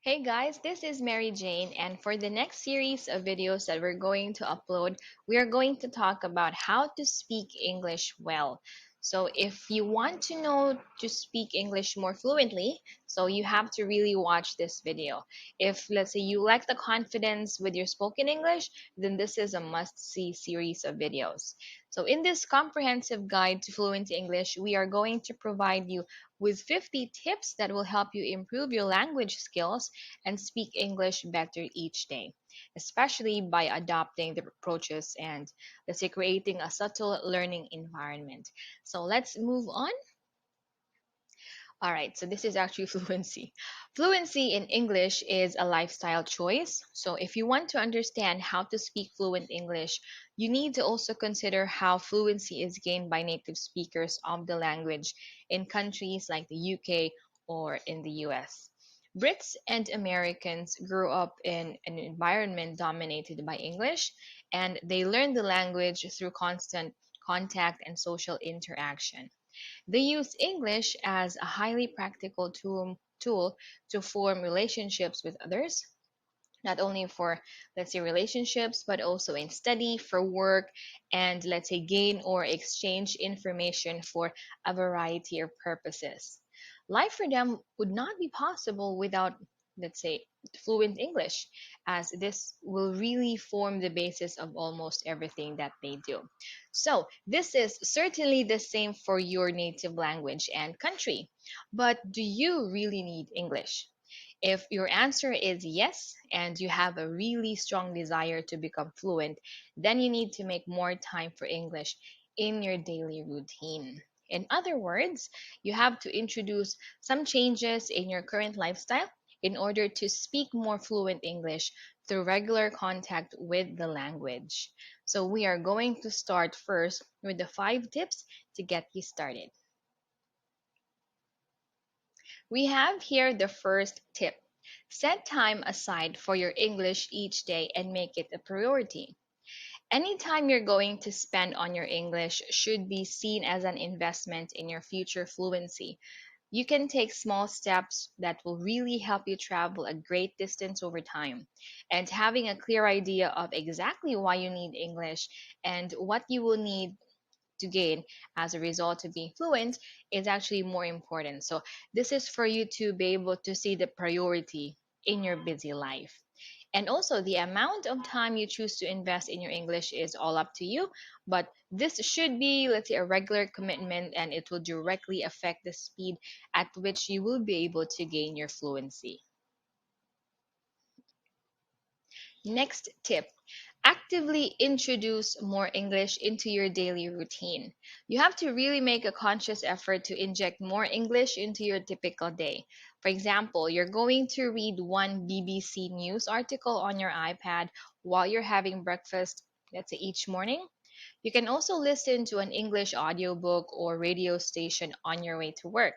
Hey guys, this is Mary Jane, and for the next series of videos that we're going to upload, we are going to talk about how to speak English well. So, if you want to know to speak English more fluently, so you have to really watch this video. If, let's say, you lack the confidence with your spoken English, then this is a must see series of videos. So, in this comprehensive guide to fluent English, we are going to provide you with 50 tips that will help you improve your language skills and speak English better each day, especially by adopting the approaches and, let's say, creating a subtle learning environment. So let's move on. All right, so this is actually fluency. Fluency in English is a lifestyle choice. So if you want to understand how to speak fluent English, you need to also consider how fluency is gained by native speakers of the language in countries like the UK or in the US. Brits and Americans grew up in an environment dominated by English, and they learned the language through constant contact and social interaction. They use English as a highly practical tool to form relationships with others, not only for, let's say, relationships, but also in study, for work, and, let's say, gain or exchange information for a variety of purposes. Life for them would not be possible without, let's say, fluent English, as this will really form the basis of almost everything that they do. So, this is certainly the same for your native language and country. But do you really need English? If your answer is yes, and you have a really strong desire to become fluent, then you need to make more time for English in your daily routine. In other words, you have to introduce some changes in your current lifestyle in order to speak more fluent English through regular contact with the language. So, we are going to start first with the 5 tips to get you started. We have here the first tip. Set time aside for your English each day and make it a priority. Any time you're going to spend on your English should be seen as an investment in your future fluency. You can take small steps that will really help you travel a great distance over time. And having a clear idea of exactly why you need English and what you will need to gain as a result of being fluent is actually more important. So, this is for you to be able to see the priority in your busy life. And also, the amount of time you choose to invest in your English is all up to you. But this should be, let's say, a regular commitment, and it will directly affect the speed at which you will be able to gain your fluency. Next tip, actively introduce more English into your daily routine. You have to really make a conscious effort to inject more English into your typical day. For example, you're going to read one BBC News article on your iPad while you're having breakfast, let's say each morning. You can also listen to an English audiobook or radio station on your way to work.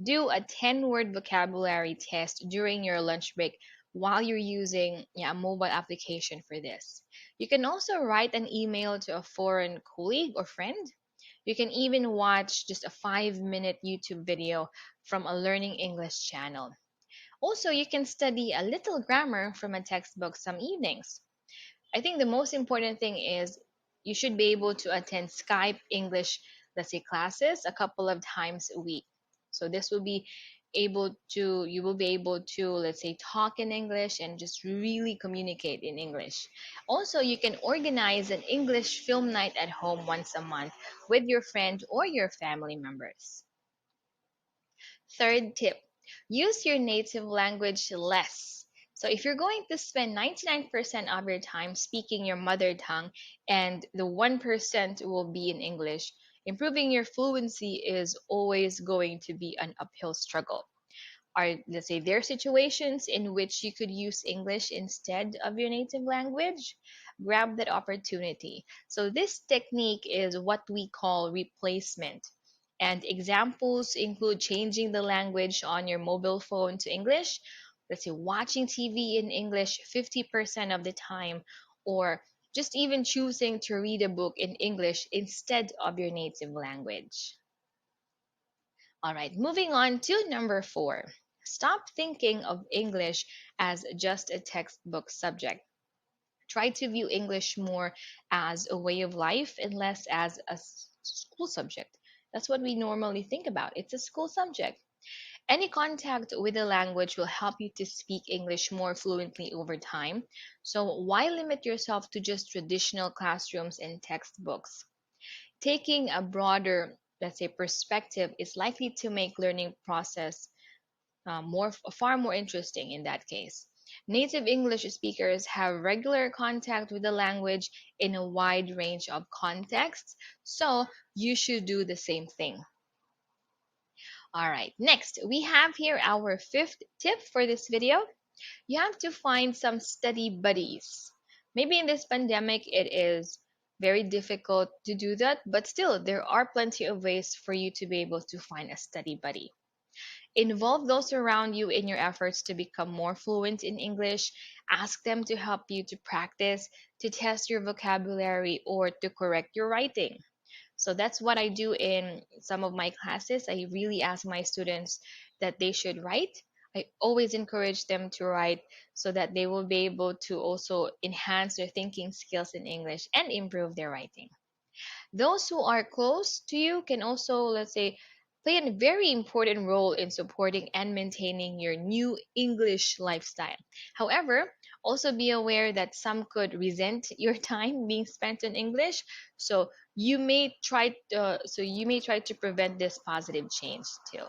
Do a 10-word vocabulary test during your lunch break while you're using a mobile application for this. You can also write an email to a foreign colleague or friend. You can even watch just a 5-minute YouTube video from a Learning English channel. Also, you can study a little grammar from a textbook some evenings. I think the most important thing is you should be able to attend Skype English, let's say, classes a couple of times a week. So this will be you will be able to, let's say, talk in English and just really communicate in English. Also, you can organize an English film night at home once a month with your friend or your family members. Third tip, use your native language less. So, if you're going to spend 99% of your time speaking your mother tongue and the 1% will be in English, improving your fluency is always going to be an uphill struggle. Are, let's say, there situations in which you could use English instead of your native language? Grab that opportunity. So, this technique is what we call replacement. And examples include changing the language on your mobile phone to English, let's say watching TV in English 50% of the time, or just even choosing to read a book in English instead of your native language. All right, moving on to number 4. Stop thinking of English as just a textbook subject. Try to view English more as a way of life and less as a school subject. That's what we normally think about. It's a school subject. Any contact with the language will help you to speak English more fluently over time. So, why limit yourself to just traditional classrooms and textbooks? Taking a broader, let's say, perspective is likely to make learning process far more interesting in that case. Native English speakers have regular contact with the language in a wide range of contexts, so you should do the same thing. All right, next we have here our fifth tip for this video. You have to find some study buddies. Maybe in this pandemic it is very difficult to do that, but still there are plenty of ways for you to be able to find a study buddy. Involve those around you in your efforts to become more fluent in English. Ask them to help you to practice, to test your vocabulary, or to correct your writing. So that's what I do in some of my classes. I really ask my students that they should write. I always encourage them to write so that they will be able to also enhance their thinking skills in English and improve their writing. Those who are close to you can also, let's say, play a very important role in supporting and maintaining your new English lifestyle. However, also be aware that some could resent your time being spent in English, so you may try to prevent this positive change too.